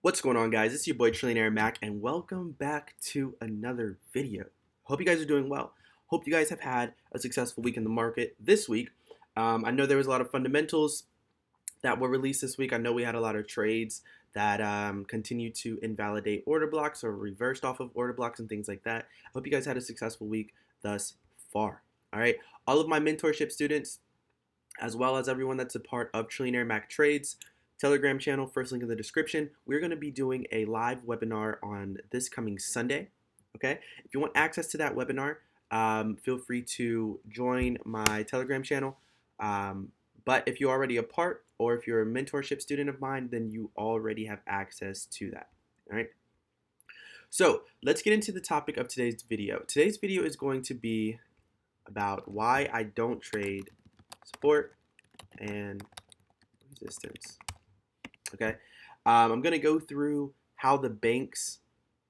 What's going on, guys? It's your boy Trillionaire Mac, and welcome back to another video. Hope you guys are doing well. Hope you guys have had a successful week in the market this week. I know there was a lot of fundamentals that were released this week. I know we had a lot of trades that continue to invalidate order blocks or reversed off of order blocks and things like that. I hope you guys had a successful week thus far. All right, all of my mentorship students, as well as everyone that's a part of Trillionaire Mac Trades Telegram channel, first link in the description. We're going to be doing a live webinar on this coming Sunday. Okay, if you want access to that webinar, feel free to join my Telegram channel. But if you're already a part, or if you're a mentorship student of mine, then you already have access to that. All right. So let's get into the topic of today's video. Today's video is going to be about why I don't trade support and resistance. Okay, I'm going to go through how the banks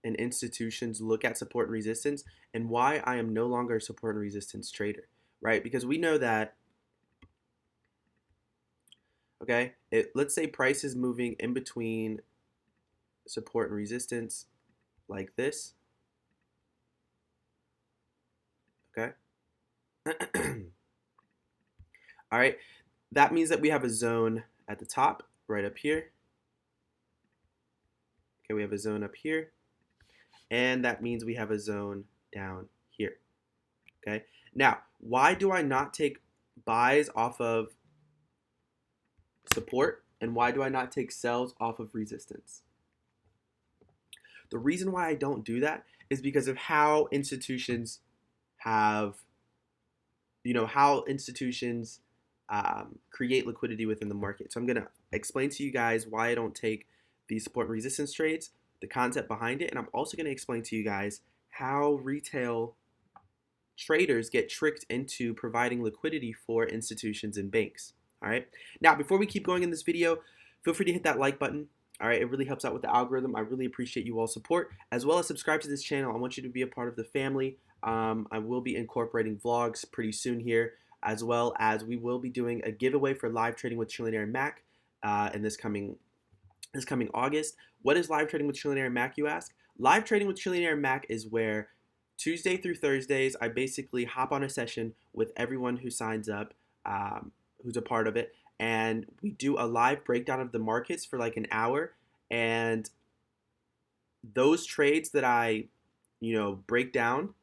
and institutions look at support and resistance and why I am no longer a support and resistance trader, right? Because we know that, okay, let's say price is moving in between support and resistance like this, okay? All right, that means that we have a zone at the top right up here. Okay, we have a zone up here, and that means we have a zone down here. Okay, now why do I not take buys off of support, and why do I not take sells off of resistance? The reason why I don't do that is because of how institutions have, how institutions create liquidity within the market. So I'm going to explain to you guys why I don't take the support and resistance trades, the concept behind it, and I'm also going to explain to you guys how retail traders get tricked into providing liquidity for institutions and banks. All right. Now, before we keep going in this video, feel free to hit that like button. All right. It really helps out with the algorithm. I really appreciate you all support, as well as subscribe to this channel. I want you to be a part of the family. I will be incorporating vlogs pretty soon here, as well as we will be doing a giveaway for live trading with Trillionaire Mac in this coming August. What is live trading with Trillionaire Mac, you ask? Live trading with Trillionaire Mac is where Tuesday through Thursdays, I basically hop on a session with everyone who signs up, who's a part of it, and we do a live breakdown of the markets for like an hour. And those trades that I, break down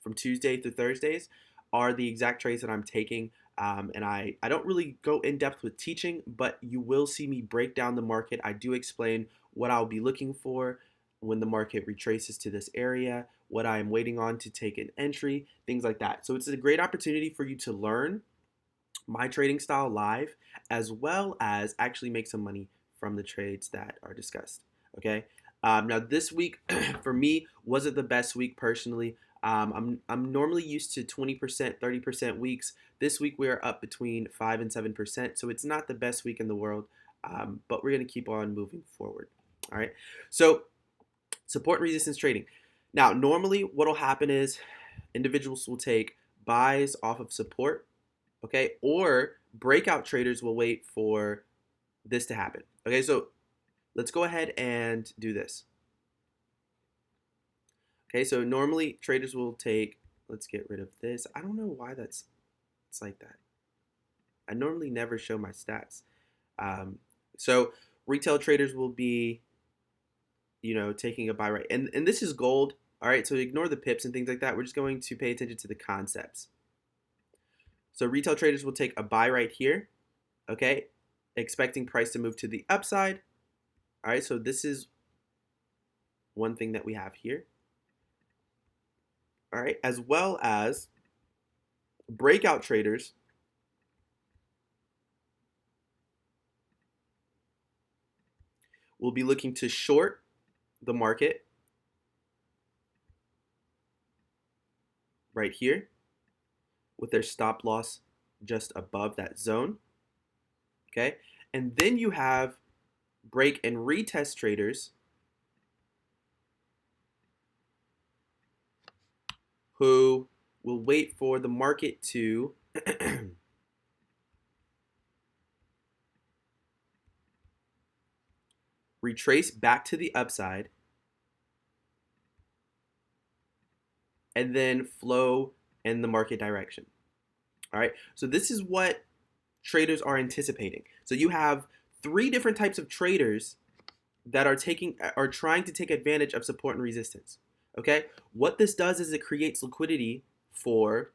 from Tuesday through Thursdays are the exact trades that I'm taking. And I don't really go in depth with teaching, but you will see me break down the market. I do explain what I'll be looking for when the market retraces to this area, what I'm waiting on to take an entry, things like that. So it's a great opportunity for you to learn my trading style live, as well as actually make some money from the trades that are discussed. Okay. Now this week for me wasn't the best week personally. I'm normally used to 20%, 30% weeks. This week we are up between 5 and 7%, so it's not the best week in the world, but we're going to keep on moving forward. All right. So support and resistance trading. Now, normally what will happen is individuals will take buys off of support, okay, or breakout traders will wait for this to happen. Okay, so let's go ahead and do this. Okay, so normally traders will take, let's get rid of this. I don't know why it's like that. I normally never show my stats. So retail traders will be, taking a buy right. And this is gold, all right? So ignore the pips and things like that. We're just going to pay attention to the concepts. So retail traders will take a buy right here, okay? Expecting price to move to the upside. All right, so this is one thing that we have here. All right, as well as breakout traders will be looking to short the market right here with their stop loss just above that zone. Okay, and then you have break and retest traders who will wait for the market to retrace back to the upside, and then flow in the market direction. All right, so this is what traders are anticipating. So you have three different types of traders that are trying to take advantage of support and resistance. Okay, what this does is it creates liquidity for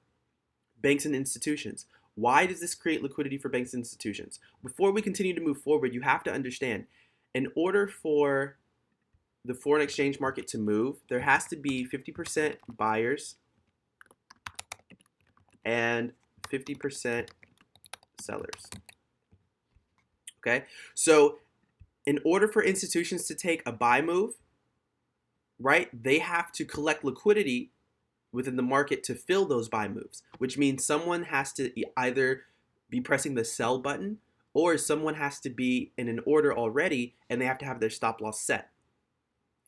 banks and institutions. Why does this create liquidity for banks and institutions? Before we continue to move forward, you have to understand, in order for the foreign exchange market to move, there has to be 50% buyers and 50% sellers. Okay, so in order for institutions to take a buy move, right, they have to collect liquidity within the market to fill those buy moves, which means someone has to either be pressing the sell button or someone has to be in an order already and they have to have their stop loss set.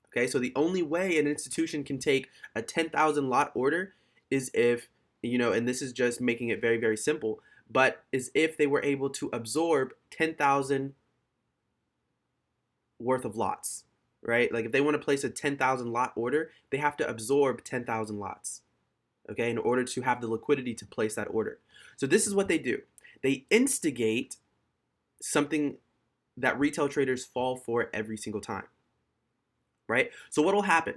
Okay, so the only way an institution can take a 10,000 lot order is if, and this is just making it very, very simple, but is if they were able to absorb 10,000 worth of lots, right? Like if they want to place a 10,000 lot order, they have to absorb 10,000 lots, okay, in order to have the liquidity to place that order. So this is what they do. They instigate something that retail traders fall for every single time, right? So what will happen?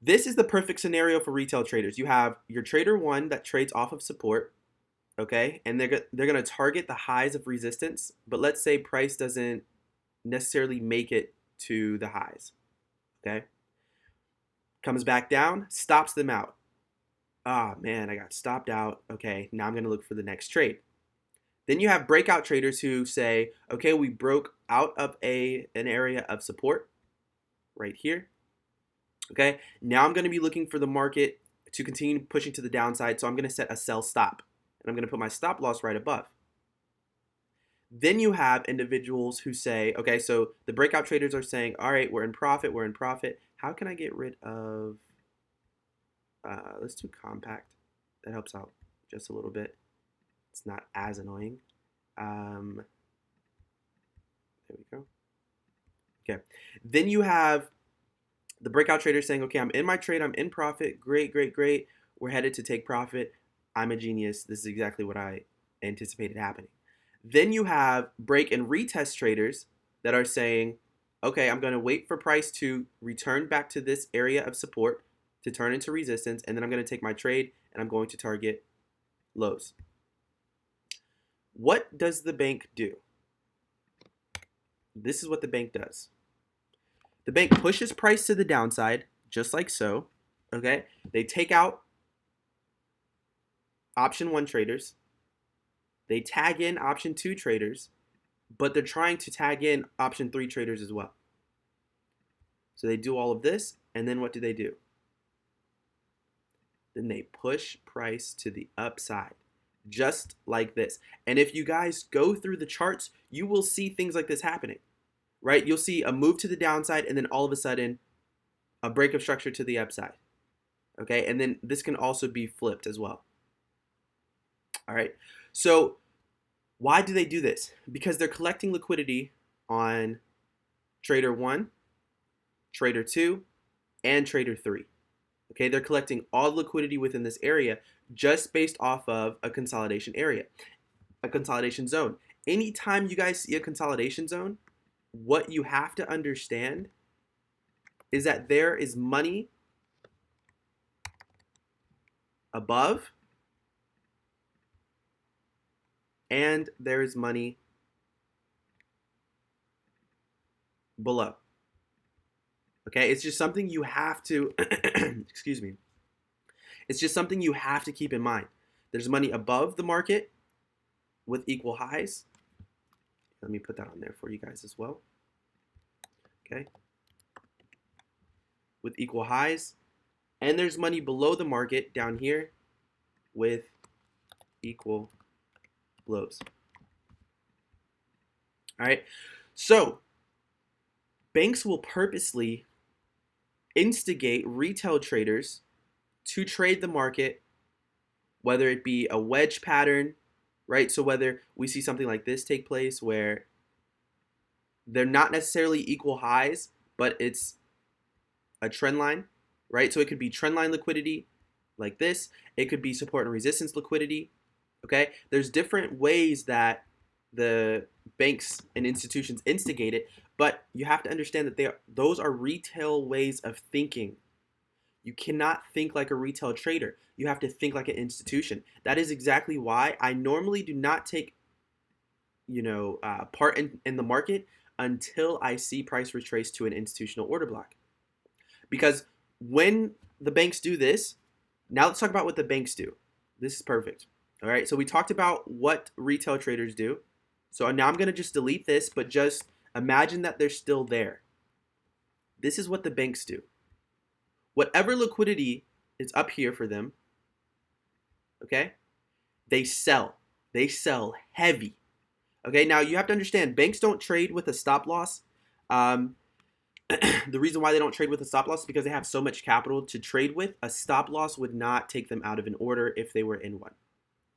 This is the perfect scenario for retail traders. You have your trader one that trades off of support, okay, and they're going to target the highs of resistance, but let's say price doesn't necessarily make it to the highs, okay? Comes back down, stops them out. Ah, man, I got stopped out. Okay, now I'm going to look for the next trade. Then you have breakout traders who say, okay, we broke out of an area of support right here. Okay, now I'm going to be looking for the market to continue pushing to the downside, so I'm going to set a sell stop, and I'm going to put my stop loss right above. Then you have individuals who say, okay, so the breakout traders are saying, all right, we're in profit. How can I get rid of, let's do compact. That helps out just a little bit. It's not as annoying. There we go. Okay, then you have the breakout trader saying, okay, I'm in my trade, I'm in profit, great. We're headed to take profit. I'm a genius. This is exactly what I anticipated happening. Then you have break and retest traders that are saying, okay, I'm going to wait for price to return back to this area of support to turn into resistance, and then I'm going to take my trade and I'm going to target lows. What does the bank do? This is what the bank does. The bank pushes price to the downside, just like so. Okay, they take out option 1 traders. They tag in option 2 traders, but they're trying to tag in option 3 traders as well. So they do all of this, and then what do? Then they push price to the upside, just like this. And if you guys go through the charts, you will see things like this happening, right? You'll see a move to the downside, and then all of a sudden, a break of structure to the upside, okay? And then this can also be flipped as well. All right, so why do they do this? Because they're collecting liquidity on trader 1, trader 2, and trader 3. Okay, they're collecting all liquidity within this area just based off of a consolidation area, a consolidation zone. Anytime you guys see a consolidation zone, what you have to understand is that there is money above and there is money below. Okay, it's just something you have to, excuse me. It's just something you have to keep in mind. There's money above the market with equal highs. Let me put that on there for you guys as well. Okay. With equal highs. And there's money below the market down here with equal lows. All right. So banks will purposely instigate retail traders to trade the market, whether it be a wedge pattern, right? So whether we see something like this take place where They're not necessarily equal highs, but it's a trend line, right? So it could be trend line liquidity like this. It could be support and resistance liquidity, okay? There's different ways that the banks and institutions instigate it, but you have to understand that those are retail ways of thinking. You cannot think like a retail trader. You have to think like an institution. That is exactly why I normally do not take, part in the market until I see price retrace to an institutional order block. Because when the banks do this, now let's talk about what the banks do. This is perfect. All right, so we talked about what retail traders do. So now I'm going to just delete this, but just imagine that they're still there. This is what the banks do. Whatever liquidity is up here for them, okay, they sell. They sell heavy. Okay, now you have to understand, banks don't trade with a stop loss. The reason why they don't trade with a stop loss is because they have so much capital to trade with. A stop loss would not take them out of an order if they were in one.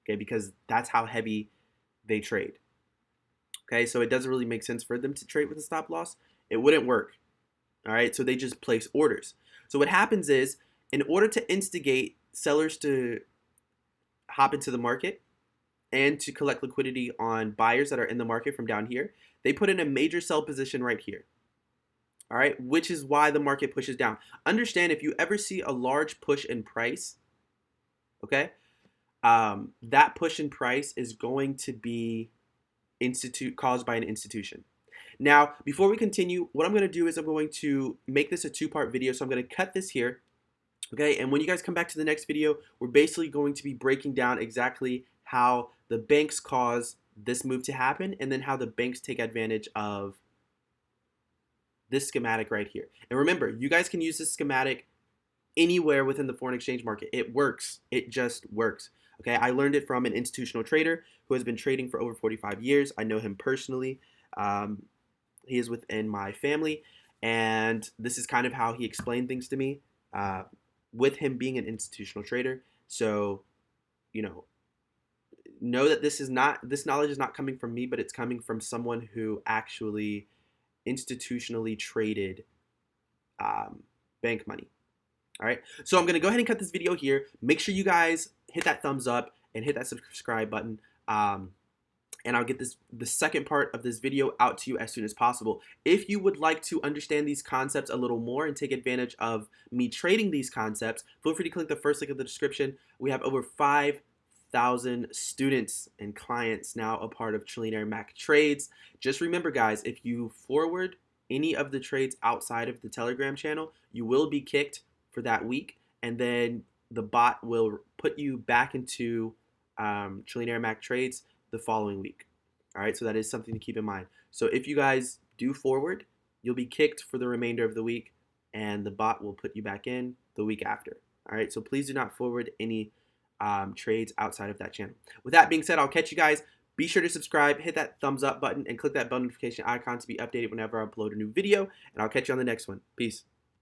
Okay, because that's how heavy they trade. Okay, so it doesn't really make sense for them to trade with a stop loss. It wouldn't work. All right, so they just place orders. So what happens is, in order to instigate sellers to hop into the market and to collect liquidity on buyers that are in the market from down here, they put in a major sell position right here. All right, which is why the market pushes down. Understand, if you ever see a large push in price, okay, that push in price is going to be caused by an institution. Now, before we continue, what I'm going to do is I'm going to make this a two-part video. So I'm going to cut this here, okay? And when you guys come back to the next video, we're basically going to be breaking down exactly how the banks cause this move to happen, and then how the banks take advantage of this schematic right here. And remember, you guys can use this schematic anywhere within the foreign exchange market. It works. It just works. Okay, I learned it from an institutional trader who has been trading for over 45 years. I know him personally. He is within my family, and this is kind of how he explained things to me, with him being an institutional trader. So, know that this knowledge is not coming from me, but it's coming from someone who actually institutionally traded bank money. All right, so I'm going to go ahead and cut this video here. Make sure you guys hit that thumbs up and hit that subscribe button. And I'll get the second part of this video out to you as soon as possible. If you would like to understand these concepts a little more and take advantage of me trading these concepts, feel free to click the first link in the description. We have over 5,000 students and clients now a part of Trillionaire Mac Trades. Just remember, guys, if you forward any of the trades outside of the Telegram channel, you will be kicked for that week, and then the bot will put you back into Trillionaire Mac Trades the following week. All right, so that is something to keep in mind. So if you guys do forward, you'll be kicked for the remainder of the week, and the bot will put you back in the week after. All right, so please do not forward any trades outside of that channel. With that being said, I'll catch you guys. Be sure to subscribe, hit that thumbs up button, and click that bell notification icon to be updated whenever I upload a new video, and I'll catch you on the next one. Peace.